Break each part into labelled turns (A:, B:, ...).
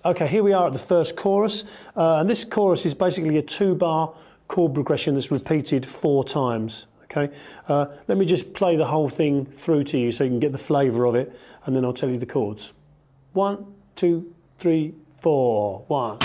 A: Okay, here we are at the first chorus, and this chorus is basically a 2-bar chord progression that's repeated 4 times. Okay, let me just play the whole thing through to you so you can get the flavour of it, and then I'll tell you the chords. 1, 2, 3, 4, 1.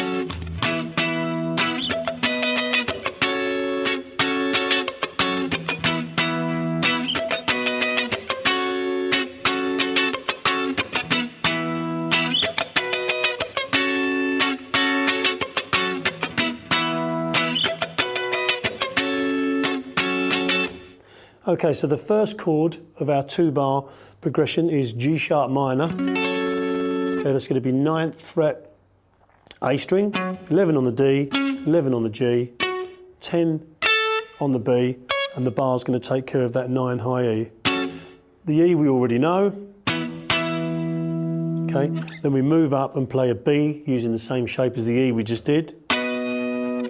A: Okay, so the first chord of our 2-bar progression is G sharp minor. Okay, that's going to be 9th fret A string, 11 on the D, 11 on the G, 10 on the B, and the bar's going to take care of that 9 high E. The E we already know. Okay, then we move up and play a B using the same shape as the E we just did.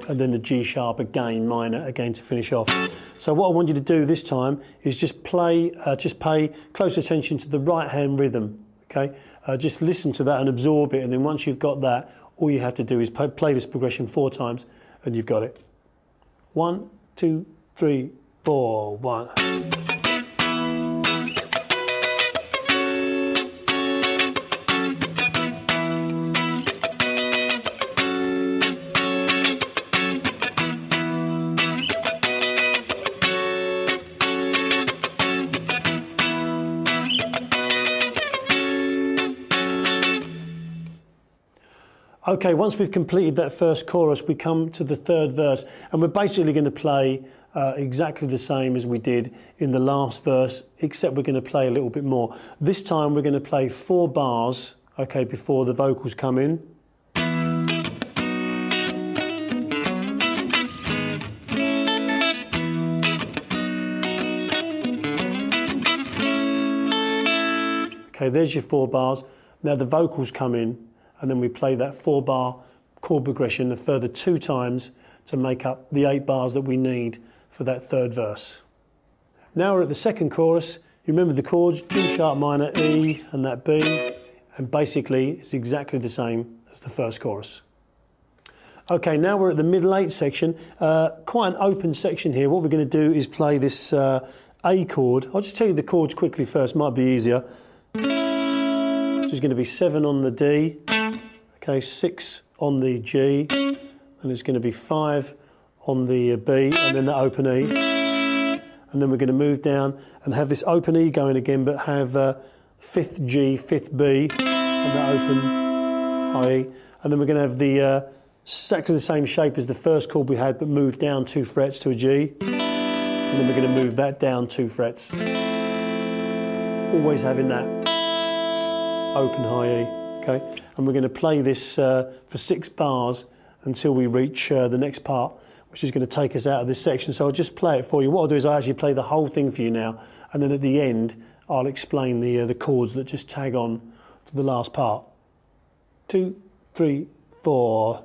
A: And then the G sharp again, minor, again to finish off. So what I want you to do this time is just pay close attention to the right hand rhythm, okay? Just listen to that and absorb it, and then once you've got that, all you have to do is play this progression 4 times and you've got it. 1, 2, 3, 4, 1. Okay, once we've completed that first chorus, we come to the 3rd verse, and we're basically going to play exactly the same as we did in the last verse, except we're going to play a little bit more. This time we're going to play 4 bars, okay, before the vocals come in. Okay, there's your 4 bars. Now the vocals come in, and then we play that 4-bar chord progression a further 2 times to make up the 8 bars that we need for that 3rd verse. Now we're at the 2nd chorus. You remember the chords, G sharp minor, E, and that B, and basically it's exactly the same as the first chorus. Okay, now we're at the middle 8 section. Quite an open section here. What we're going to do is play this A chord. I'll just tell you the chords quickly first, might be easier. Which is going to be 7 on the D, okay, 6 on the G, and it's going to be 5 on the B, and then the open E. And then we're going to move down and have this open E going again, but have 5th G, 5th B, and the open high E. And then we're going to have the exactly the same shape as the first chord we had, but move down 2 frets to a G. And then we're going to move that down 2 frets. Always having that open high E, okay? And we're going to play this for 6 bars until we reach the next part, which is going to take us out of this section. So I'll just play it for you. What I'll do is I'll actually play the whole thing for you now, and then at the end I'll explain the chords that just tag on to the last part. 2, 3, 4.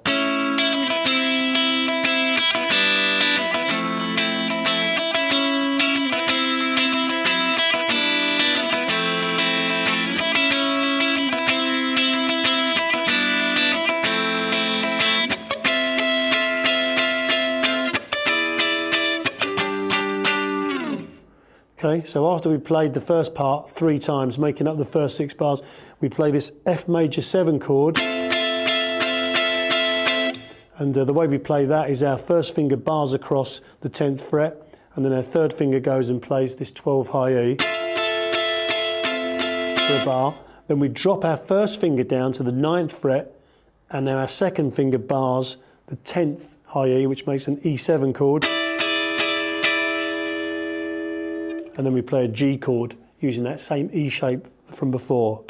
A: Okay, so after we played the first part 3 times, making up the first 6 bars, we play this F major 7 chord. And the way we play that is our first finger bars across the 10th fret, and then our 3rd finger goes and plays this 12 high E for a bar. Then we drop our first finger down to the 9th fret, and now our 2nd finger bars the 10th high E, which makes an E7 chord. And then we play a G chord using that same E shape from before.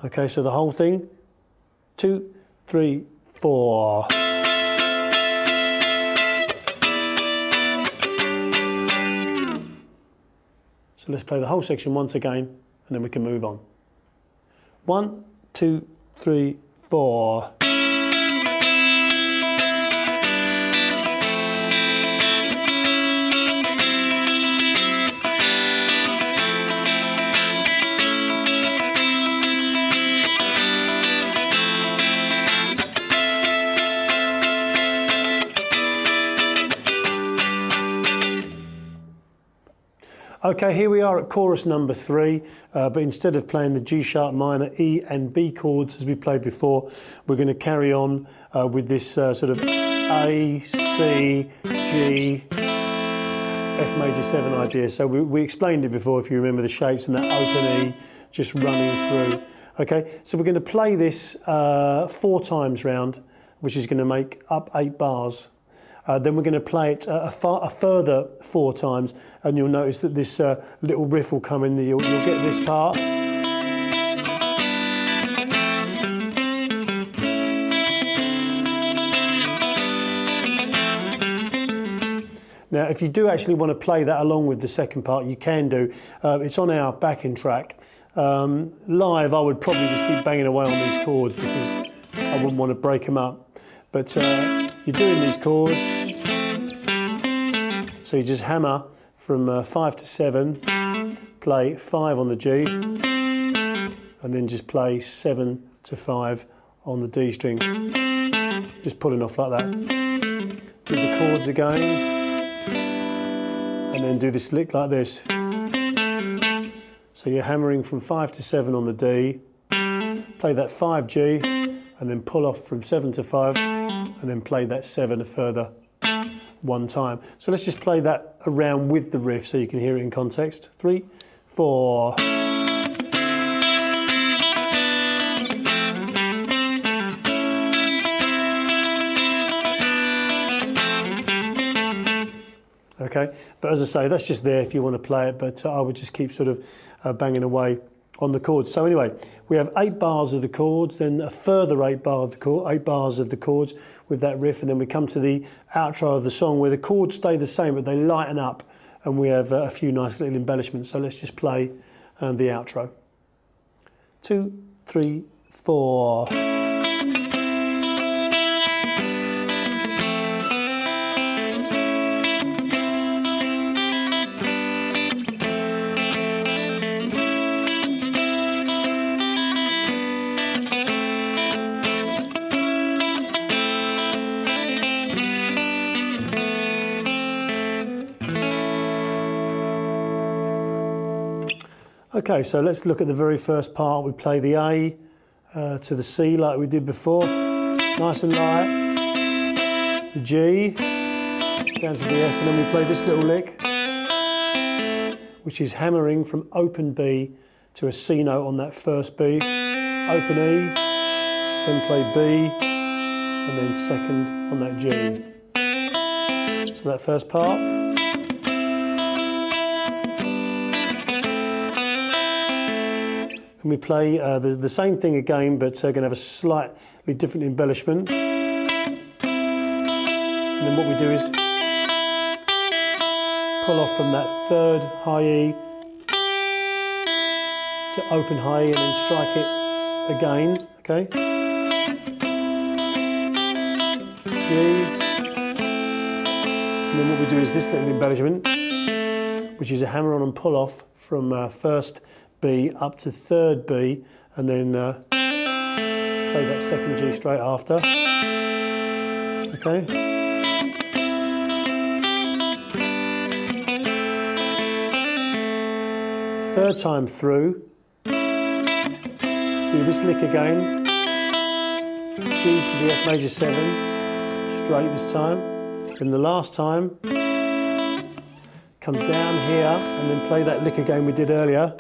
A: Okay, so the whole thing, 2, 3, 4. So let's play the whole section once again, and then we can move on. 1, 2, 3, 4. Okay, here we are at chorus number 3, but instead of playing the G sharp minor, E and B chords as we played before, we're going to carry on with this sort of A, C, G, F major 7 idea. So we explained it before, if you remember the shapes, and that open E just running through. Okay, so we're going to play this 4 times round, which is going to make up 8 bars. Then we're going to play it a further 4 times, and you'll notice that this little riff will come in. You'll get this part. Now, if you do actually want to play that along with the second part, you can do. It's on our backing track. Live, I would probably just keep banging away on these chords because I wouldn't want to break them up. But you're doing these chords, so you just hammer from 5 to 7, play 5 on the G, and then just play 7 to 5 on the D string. Just pulling off like that. Do the chords again, and then do this lick like this. So you're hammering from 5 to 7 on the D, play that 5 G, and then pull off from 7 to 5, and then play that 7 a further 1 time. So let's just play that around with the riff so you can hear it in context. 3, 4. Okay, but as I say, that's just there if you want to play it, but I would just keep sort of banging away on the chords. So anyway, we have 8 bars of the chords, then a further 8 bars of the chords with that riff, and then we come to the outro of the song where the chords stay the same but they lighten up, and we have a few nice little embellishments. So let's just play the outro. 2, 3, 4. Okay, so let's look at the very first part. We play the A to the C like we did before, nice and light. The G, down to the F, and then we play this little lick, which is hammering from open B to a C note on that first B, open E, then play B, and then second on that G. So that first part. And we play the same thing again, but going to have a slightly different embellishment. And then what we do is pull off from that third high E to open high E, and then strike it again, okay? G. And then what we do is this little embellishment, which is a hammer on and pull off from first B up to third B, and then play that second G straight after. Okay. Third time through, do this lick again. G to the F major 7, straight this time. Then the last time, come down here and then play that lick again we did earlier.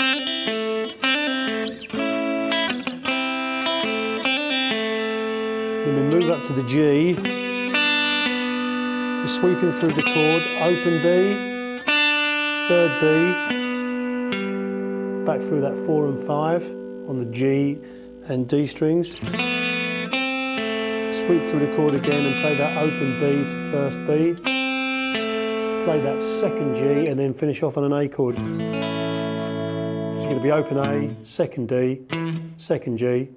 A: Then we move up to the G, just sweeping through the chord, open B, third B, back through that 4 and 5 on the G and D strings, sweep through the chord again and play that open B to first B, play that second G and then finish off on an A chord. It's going to be open A, second D, second G,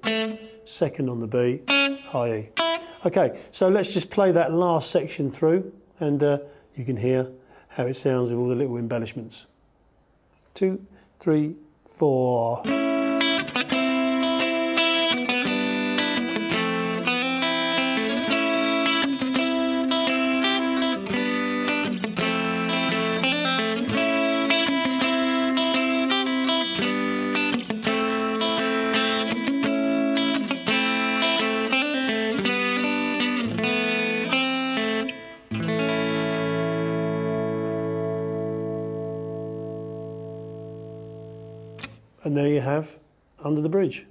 A: second on the B, high E. Okay, so let's just play that last section through, and you can hear how it sounds with all the little embellishments. 2, 3, 4. And there you have Under the Bridge.